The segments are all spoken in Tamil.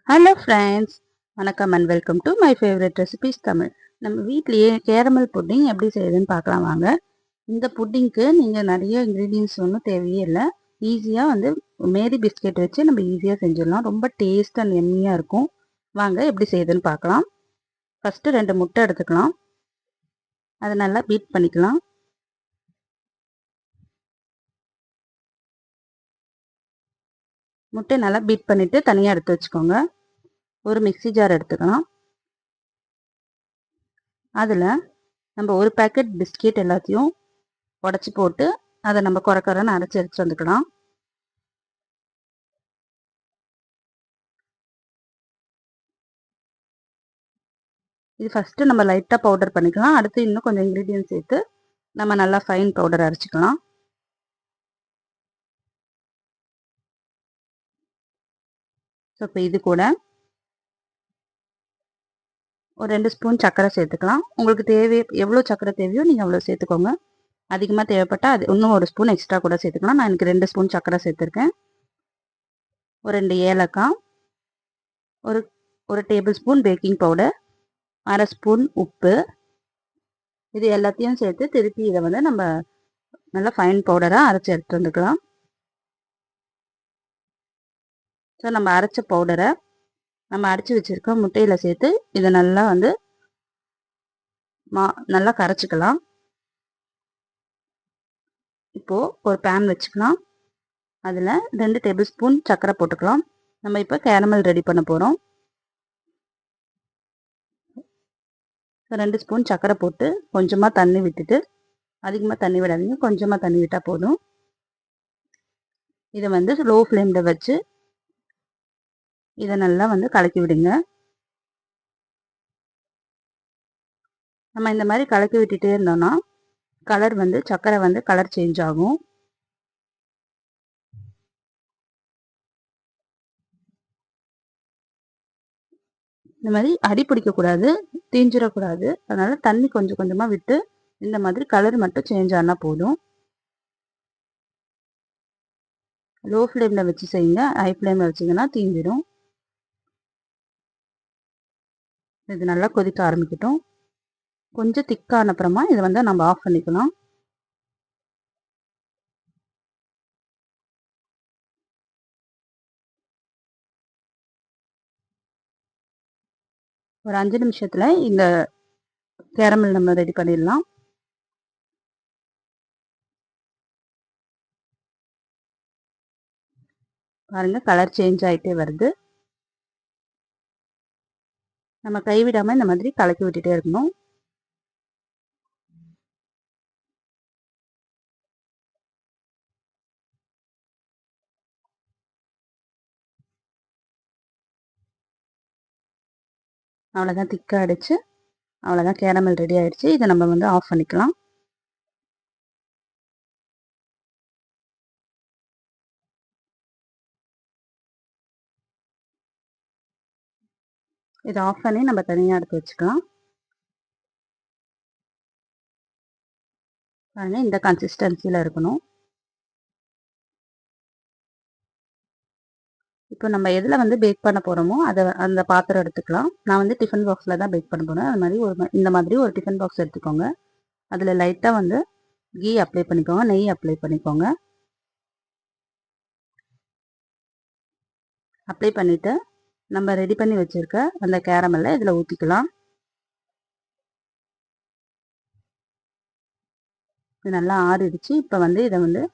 ஹலோ ஃப்ரெண்ட்ஸ், வணக்கம் and welcome to my favourite recipes Tamil. நம்ம வீட்லேயே கேரமல் புட்டிங் எப்படி செய்யுதுன்னு பார்க்கலாம் வாங்க. இந்த புட்டிங்க்கு நீங்கள் நிறைய இன்க்ரீடியன்ஸ் ஒன்றும் தேவையே இல்லை. ஈஸியாக மேரி பிஸ்கெட் வச்சு நம்ம ஈஸியாக செஞ்சிடலாம். ரொம்ப டேஸ்ட் அண்ட் எம்மியாக இருக்கும். வாங்க எப்படி செய்யுதுன்னு பார்க்கலாம். ஃபஸ்ட்டு 2 முட்டை எடுத்துக்கலாம். அதை நல்லா பீட் பண்ணிக்கலாம். முட்டை நல்லா பீட் பண்ணிவிட்டு தனியாக எடுத்து வச்சுக்கோங்க. ஒரு மிக்ஸி ஜார் எடுத்துக்கலாம். அதில் நம்ம ஒரு பேக்கெட் பிஸ்கெட் எல்லாத்தையும் உடச்சி போட்டு அதை நம்ம குறைன்னு அரைச்சி எடுத்துட்டு வந்துக்கலாம். இது ஃபஸ்ட்டு நம்ம லைட்டாக பவுடர் பண்ணிக்கலாம். அடுத்து இன்னும் கொஞ்சம் இன்க்ரீடியன்ட் சேர்த்து நம்ம நல்லா ஃபைன் பவுடர் அரைச்சிக்கலாம். ஸோ இப்போ இது கூட ஒரு 2 ஸ்பூன் சர்க்கரை சேர்த்துக்கலாம். உங்களுக்கு எவ்வளோ சர்க்கரை தேவையோ நீங்கள் அவ்வளோ சேர்த்துக்கோங்க. அதிகமாக தேவைப்பட்டால் அது இன்னும் ஒரு ஸ்பூன் எக்ஸ்ட்ரா கூட சேர்த்துக்கலாம். நான் எனக்கு 2 ஸ்பூன் சர்க்கரை சேர்த்துருக்கேன். ஒரு 2 ஏலக்காய், ஒரு ஒரு டேபிள் ஸ்பூன் பேக்கிங் பவுடர், அரை ஸ்பூன் உப்பு, இது எல்லாத்தையும் சேர்த்து திருப்பி இதை நம்ம நல்லா ஃபைன் பவுடராக அரைச்சி எடுத்துட்டு வந்துக்கலாம். ஸோ நம்ம அரைச்ச பவுடரை நம்ம அரைச்சி வச்சுருக்க முட்டையில் சேர்த்து இதை நல்லா நல்லா கரைச்சிக்கலாம். இப்போது ஒரு பேன் வச்சுக்கலாம். அதில் 2 டேபிள் ஸ்பூன் சர்க்கரை போட்டுக்கலாம். நம்ம இப்போ கேரமல் ரெடி பண்ண போகிறோம். 2 ஸ்பூன் சர்க்கரை போட்டு கொஞ்சமாக தண்ணி விட்டுட்டு, அதிகமாக தண்ணி விடாதீங்க, கொஞ்சமாக தண்ணி விட்டால் போதும். இதை லோ ஃப்ளேமில் வச்சு இதை நல்லா கலக்கி விடுங்க. நம்ம இந்த மாதிரி கலக்கி விட்டுட்டே இருந்தோம்னா கலர் சர்க்கரை கலர் சேஞ்ச் ஆகும். இந்த மாதிரி அடி பிடிக்கக்கூடாது, தீஞ்சிடக்கூடாது. அதனால தண்ணி கொஞ்சம் கொஞ்சமாக விட்டு இந்த மாதிரி கலர் மட்டும் சேஞ்ச் ஆனால் போதும். லோ ஃப்ளேமில் வச்சு செய்யுங்க. ஹை ஃப்ளேமில் வச்சிங்கன்னா தீஞ்சிடும். இது நல்லா கொதிக்க ஆரம்பிக்கட்டும். கொஞ்சம் திக்கான அப்புறமா இதை நம்ம ஆஃப் பண்ணிக்கலாம். ஒரு 5 நிமிஷத்தில் இந்த கேரமல் நம்ம ரெடி பண்ணிடலாம். பாருங்க, கலர் சேஞ்ச் ஆகிட்டே வருது. நம்ம கைவிடாமல் இந்த மாதிரி கலக்கி விட்டுட்டே இருக்கணும். அவ்வளோதான், திக்காக ஆகிடுச்சு. அவ்வளோதான், கேரமல் ரெடி ஆகிடுச்சு. இதை நம்ம ஆஃப் பண்ணிக்கலாம். இதை ஆஃப் பண்ணி நம்ம தனியாக எடுத்து வச்சுக்கலாம். பாருங்கள், இந்த கன்சிஸ்டன்சியில் இருக்கணும். இப்போ நம்ம எதில் பேக் பண்ண போகிறோமோ அந்த பாத்திரம் எடுத்துக்கலாம். நான் டிஃபன் பாக்ஸில் தான் பேக் பண்ண போகிறேன். அது மாதிரி இந்த மாதிரி ஒரு டிஃபன் பாக்ஸ் எடுத்துக்கோங்க. அதில் லைட்டாக கீ அப்ளை பண்ணிக்கோங்க, நெய் அப்ளை பண்ணிக்கோங்க. அப்ளை பண்ணிவிட்டு நம்ம ரெடி பண்ணி வச்சுருக்க அந்த கேரமலை இதில் ஊற்றிக்கலாம். இது நல்லா ஆறிடுச்சு. இப்போ இதை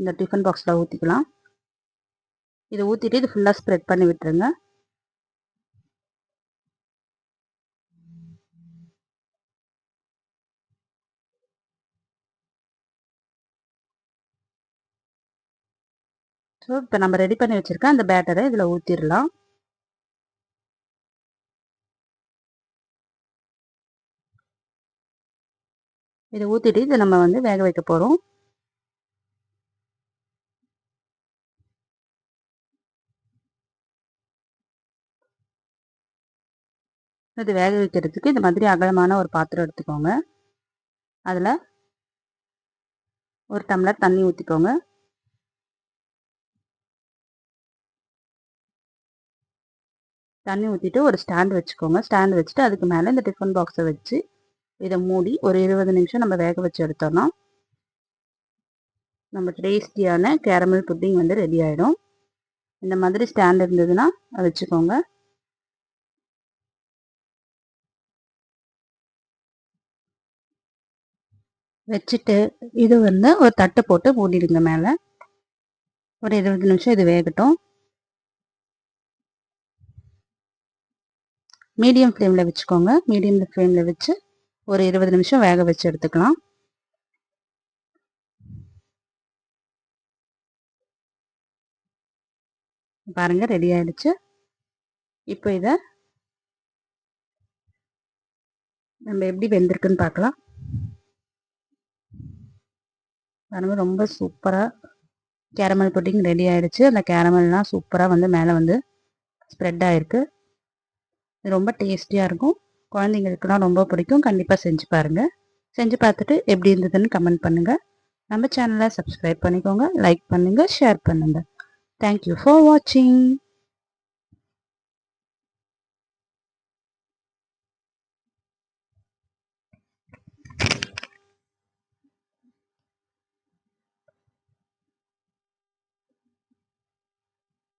இந்த டிஃபன் பாக்ஸில் ஊற்றிக்கலாம். இதை ஊற்றிட்டு இது ஃபுல்லாக ஸ்ப்ரெட் பண்ணி விட்டுருங்க. ஸோ இப்போ நம்ம ரெடி பண்ணி வச்சுருக்க அந்த பேட்டரை இதில் ஊற்றிடலாம். இதை ஊற்றிட்டு இதை நம்ம வேக வைக்க போகிறோம். இது வேக வைக்கிறதுக்கு இந்த மாதிரி அகலமான ஒரு பாத்திரம் எடுத்துக்கோங்க. அதில் ஒரு டம்ளர் தண்ணி ஊற்றிக்கோங்க. தண்ணி ஊற்றிட்டு ஒரு ஸ்டாண்ட் வச்சுக்கோங்க. ஸ்டாண்ட் வச்சுட்டு அதுக்கு மேலே இந்த டிஃபன் பாக்ஸை வச்சு இதை மூடி ஒரு 20 நிமிஷம் நம்ம வேக வச்சு எடுத்தோம்னா நம்ம டேஸ்டியான கேரமல் புட்டிங் வந்து ரெடி ஆகிடும். இந்த மாதிரி ஸ்டாண்ட் இருந்ததுன்னா அதை வச்சுக்கோங்க. வச்சுட்டு இது வந்து ஒரு தட்டு போட்டு மூடிடுங்க. மேலே ஒரு 20 நிமிஷம் இது வேகட்டும். மீடியம் ஃப்ளேமில் வச்சுக்கோங்க. மீடியம் ஃப்ளேமில் வச்சு ஒரு 20 நிமிஷம் வேக வச்சு எடுத்துக்கலாம். பாருங்க ரெடி ஆயிடுச்சு. இப்போ இதை நம்ம எப்படி வெந்திருக்குன்னு பார்க்கலாம். பாருங்க ரொம்ப சூப்பராக கேரமல் புட்டிங் ரெடி ஆயிடுச்சு. அந்த கேரமல்லாம் சூப்பராக வந்து மேலே வந்து ஸ்ப்ரெட் ஆகிருக்கு. இது ரொம்ப டேஸ்டியாக இருக்கும். குழந்தைங்களுக்குலாம் ரொம்ப பிடிக்கும். கண்டிப்பாக செஞ்சு பாருங்கள். செஞ்சு பார்த்துட்டு எப்படி இருந்ததுன்னு கமெண்ட் பண்ணுங்கள். நம்ம சேனலை சப்ஸ்கிரைப் பண்ணிக்கோங்க, லைக் பண்ணுங்கள், ஷேர் பண்ணுங்கள். தேங்க்யூ ஃபார் வாட்சிங்.